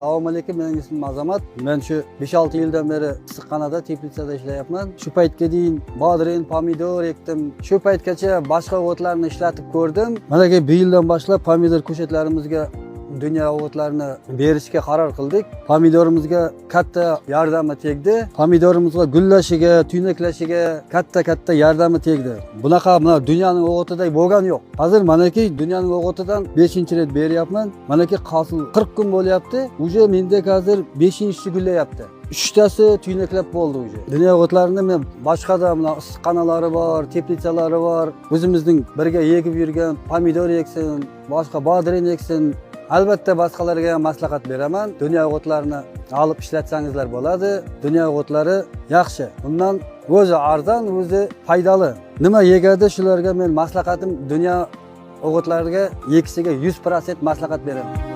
Assalomu alaykum, mening ismim Azamat. Men shu 5-6 yildan beri issiqxonada Teplitsada ishlayapman. Shu paytga deyim bodring, pomidor ekdim. Shu paytgacha boshqa o'tlarni ishlatib ko'rdim. Mana bu yildan boshlab pomidor ko'chatlarimizga dunyo o'tlarini berishga qaror qildik. Pomidorimizga katta yordami tegdi. Pomidorimizga gullashiga, tuynaklashiga katta yordami tegdi. Bunaqa dunyoning o'g'itida bo'lgan yo'q. Hozir manaki dunyoning o'g'itidan 5-ret beryapman. Manaki hosil 40 kun bo'lyapti. Uje menda hozir 5-chi gullayapti. 3tasi tuynaklab bo'ldi uje. Dunyo o'tlarini men boshqada issiqxonalari bor, teplitsalari bor. O'zimizning birga yegib yurgan pomidor eksin, boshqa bodring eksin. Albatta boshqalarga ham maslahat beraman. Dunyo o'tlarini olib ishlatsangizlar bo'ladi. Dunyo o'tlari yaxshi. Bundan o'zi arzon, o'zi foydali. Nima yegadi shularga men maslahatim dunyo o'g'itlariga ekishiga 100% maslahat beraman.